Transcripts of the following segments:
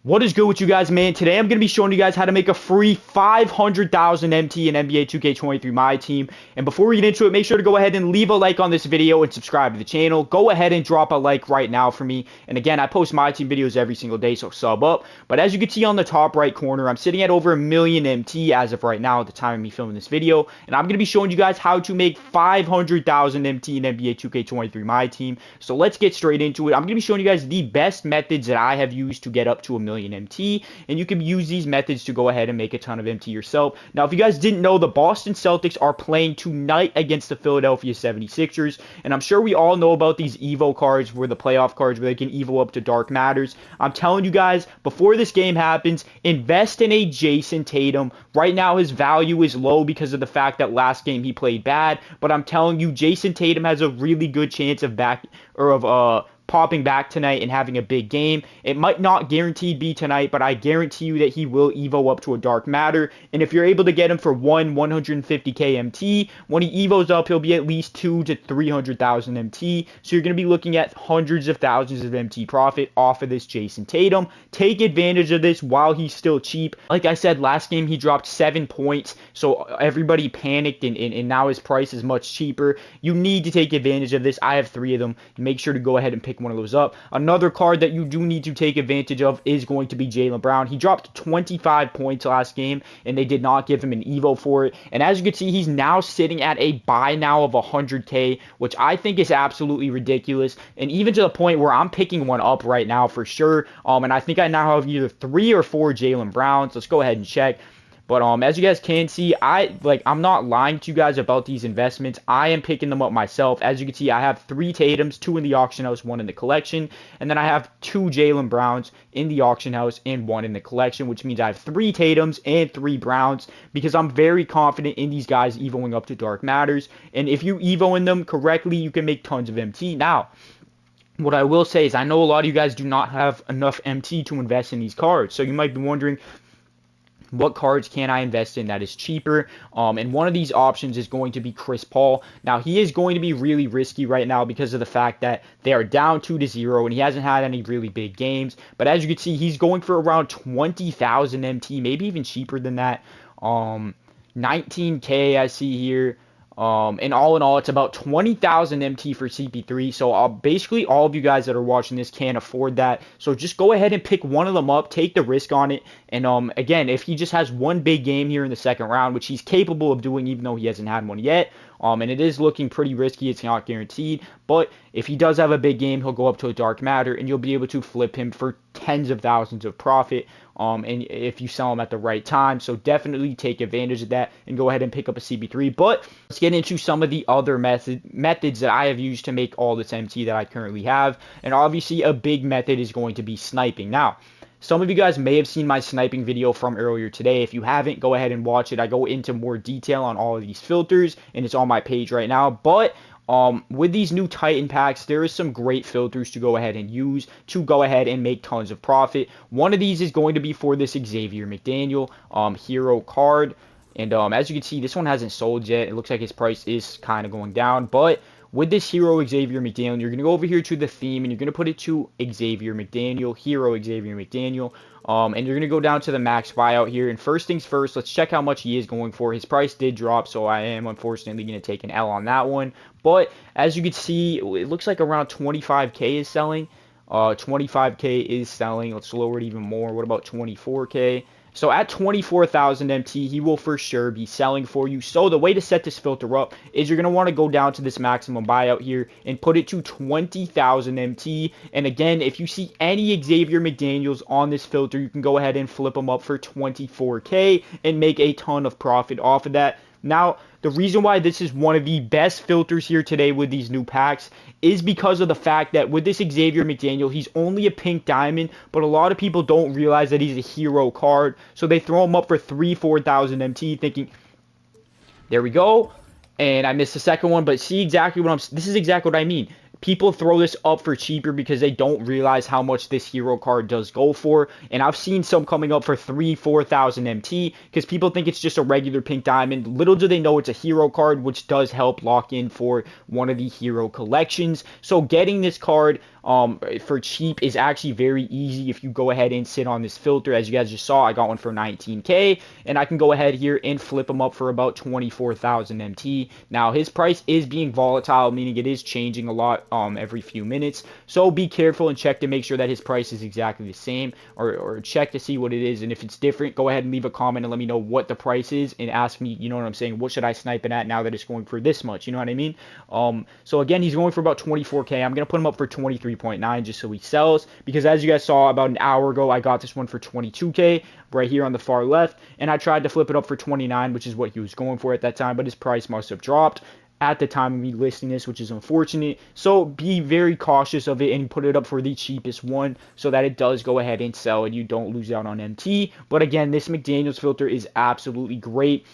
What is good with you guys, man? Today I'm going to be showing you guys how to make a free 500,000 MT in NBA 2K23 Myteam. And before we get into it, make sure to go ahead and leave a like on this video and subscribe to the channel. Go ahead and drop a like right now for me. And again, I post Myteam videos every single day, so sub up. But as you can see on the top right corner, I'm sitting at over 1 million MT as of right now at the time of me filming this video. And I'm going to be showing you guys how to make 500,000 MT in NBA 2K23 Myteam. So let's get straight into it. I'm going to be showing you guys the best methods that I have used to get up to 1 million MT, and you can use these methods to go ahead and make a ton of MT yourself. Now, if you guys didn't know, the Boston Celtics are playing tonight against the Philadelphia 76ers, and I'm sure we all know about these Evo cards, where the playoff cards, where they can Evo up to Dark Matters. I'm telling you guys, before this game happens, invest in a Jason Tatum. Right now, his value is low because of the fact that last game he played bad, but I'm telling you, Jason Tatum has a really good chance of popping back tonight and having a big game. It might not guaranteed be tonight, but I guarantee you that he will Evo up to a Dark Matter. And if you're able to get him for 150k MT, when he Evos up, he'll be at least 2 to 300,000 MT. So you're going to be looking at hundreds of thousands of MT profit off of this Jason Tatum. Take advantage of this while he's still cheap. Like I said, last game he dropped 7 points, so everybody panicked, and now his price is much cheaper. You need to take advantage of this. I have 3 of them. Make sure to go ahead and pick one of those up. Another card that you do need to take advantage of is going to be Jaylen Brown. He dropped 25 points last game, and they did not give him an Evo for it. And as you can see, he's now sitting at a buy now of 100k, which I think is absolutely ridiculous. And even to the point where I'm picking one up right now for sure. And I think I now have either 3 or 4 Jaylen Browns. Let's go ahead and check. But as you guys can see, I'm not lying to you guys about these investments. I am picking them up myself. As you can see, I have 3 Tatums, 2 in the auction house, 1 in the collection. And then I have 2 Jaylen Browns in the auction house and 1 in the collection, which means I have 3 Tatums and 3 Browns because I'm very confident in these guys Evoing up to Dark Matters. And if you Evo in them correctly, you can make tons of MT. Now, what I will say is I know a lot of you guys do not have enough MT to invest in these cards. So you might be wondering, what cards can I invest in that is cheaper? And one of these options is going to be Chris Paul. Now, he is going to be really risky right now because of the fact that they are down 2-0 and he hasn't had any really big games. But as you can see, he's going for around 20,000 MT, maybe even cheaper than that. 19k I see here. And all in all, it's about 20,000 MT for CP3. So basically all of you guys that are watching this can't afford that. So just go ahead and pick one of them up, take the risk on it. And again, if he just has one big game here in the second round, which he's capable of doing even though he hasn't had one yet, and it is looking pretty risky, it's not guaranteed, but if he does have a big game, he'll go up to a Dark Matter and you'll be able to flip him for tens of thousands of profit, and if you sell him at the right time. So definitely take advantage of that and go ahead and pick up a CP3. But let's get into some of the other methods that I have used to make all this MT that I currently have. And obviously a big method is going to be sniping. Now, some of you guys may have seen my sniping video from earlier today. If you haven't, go ahead and watch it. I go into more detail on all of these filters, and it's on my page right now. But with these new Titan packs, there is some great filters to go ahead and use to go ahead and make tons of profit. One of these is going to be for this Xavier McDaniel hero card. And as you can see, this one hasn't sold yet. It looks like his price is kind of going down. But with this hero Xavier McDaniel, you're going to go over here to the theme, and you're going to put it to Xavier McDaniel, hero Xavier McDaniel. And you're going to go down to the max buyout here. And first things first, let's check how much he is going for. His price did drop, so I am unfortunately going to take an L on that one. But as you can see, it looks like around 25k is selling. 25k is selling. Let's lower it even more. What about 24k? So at 24,000 MT, he will for sure be selling for you. So the way to set this filter up is you're going to want to go down to this maximum buyout here and put it to 20,000 MT. And again, if you see any Xavier McDaniels on this filter, you can go ahead and flip them up for 24k and make a ton of profit off of that. Now, the reason why this is one of the best filters here today with these new packs is because of the fact that with this Xavier McDaniel, he's only a pink diamond, but a lot of people don't realize that he's a hero card. So they throw him up for 4,000 MT thinking, there we go. And I missed the second one, but see exactly what this is exactly what I mean. people throw this up for cheaper because they don't realize how much this hero card does go for. And I've seen some coming up for 3,000-4,000 MT because people think it's just a regular pink diamond. Little do they know it's a hero card, which does help lock in for one of the hero collections. So getting this card for cheap is actually very easy if you go ahead and sit on this filter. As you guys just saw, I got one for 19k, and I can go ahead here and flip them up for about 24,000 MT. Now his price is being volatile, meaning it is changing a lot every few minutes, so be careful and check to make sure that his price is exactly the same, or check to see what it is. And if it's different, go ahead and leave a comment and let me know what the price is, and ask me, you know what I'm saying, what should I snipe it at now that it's going for this much, you know what I mean? So again, he's going for about 24k. I'm gonna put him up for 23.9 just so he sells, because as you guys saw about an hour ago, I got this one for 22k right here on the far left, and I tried to flip it up for 29, which is what he was going for at that time, but his price must have dropped at the time of me listing this, which is unfortunate. So be very cautious of it and put it up for the cheapest one so that it does go ahead and sell and you don't lose out on MT. But again, this McDaniels filter is absolutely great.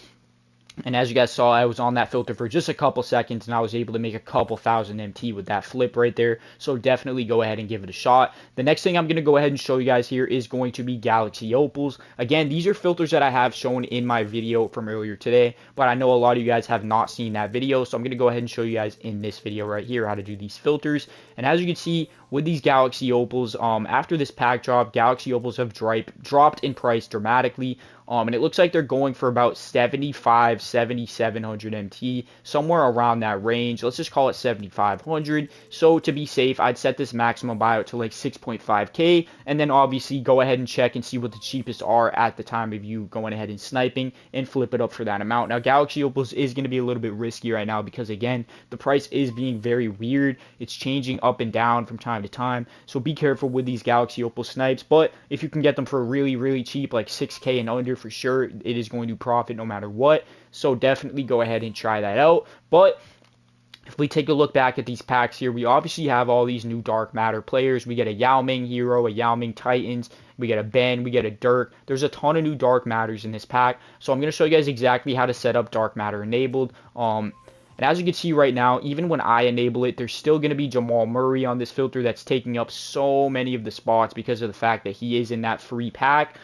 And as you guys saw, I was on that filter for just a couple seconds, and I was able to make a couple thousand MT with that flip right there. So definitely go ahead and give it a shot. The next thing I'm going to go ahead and show you guys here is going to be Galaxy Opals. Again, these are filters that I have shown in my video from earlier today, but I know a lot of you guys have not seen that video. So I'm going to go ahead and show you guys in this video right here how to do these filters. And as you can see, with these Galaxy Opals, after this pack drop, Galaxy Opals have dropped in price dramatically. And it looks like they're going for about 7,700 MT, somewhere around that range. Let's just call it 7,500. So to be safe, I'd set this maximum buyout to like 6.5k, and then obviously go ahead and check and see what the cheapest are at the time of you going ahead and sniping, and flip it up for that amount. Now, Galaxy Opals is going to be a little bit risky right now because, again, the price is being very weird. It's changing up and down from time to time. So be careful with these Galaxy Opal snipes. But if you can get them for really, really cheap, like 6k and under, for sure, it is going to profit no matter what. So definitely go ahead and try that out. But if we take a look back at these packs here, we obviously have all these new Dark Matter players. We get a Yao Ming hero, a Yao Ming Titans, we get a Ben, we get a Dirk. There's a ton of new Dark Matters in this pack. So I'm going to show you guys exactly how to set up Dark Matter enabled. And as you can see right now, even when I enable it, there's still going to be Jamal Murray on this filter that's taking up so many of the spots because of the fact that he is in that free pack.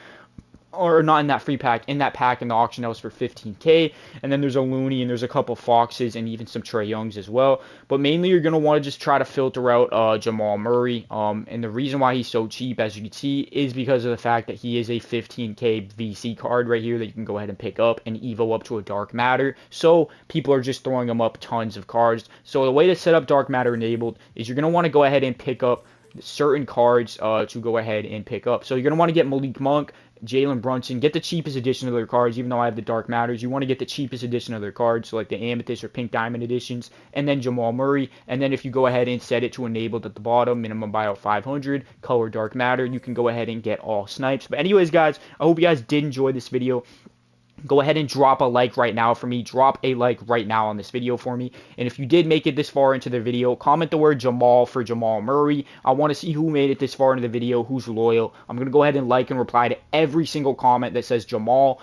Or not in that free pack, in that pack in the auction house for 15k. And then there's a Looney, and there's a couple Foxes, and even some Trae Youngs as well. But mainly you're going to want to just try to filter out Jamal Murray. And the reason why he's so cheap, as you can see, is because of the fact that he is a 15k VC card right here that you can go ahead and pick up and evo up to a Dark Matter. So people are just throwing him up tons of cards. So the way to set up Dark Matter enabled is you're going to want to go ahead and pick up certain cards to go ahead and pick up. So you're going to want to get Malik Monk, Jalen Brunson, get the cheapest edition of their cards. Even though I have the Dark Matters, you want to get the cheapest edition of their cards, so like the Amethyst or Pink Diamond editions, and then Jamal Murray. And then if you go ahead and set it to enabled at the bottom, minimum buyout 500, color Dark Matter, you can go ahead and get all snipes. But anyways, guys, I hope you guys did enjoy this video. Go ahead and drop a like right now for me. Drop a like right now on this video for me. And if you did make it this far into the video, comment the word Jamal for Jamal Murray. I want to see who made it this far into the video, who's loyal. I'm going to go ahead and like and reply to every single comment that says Jamal.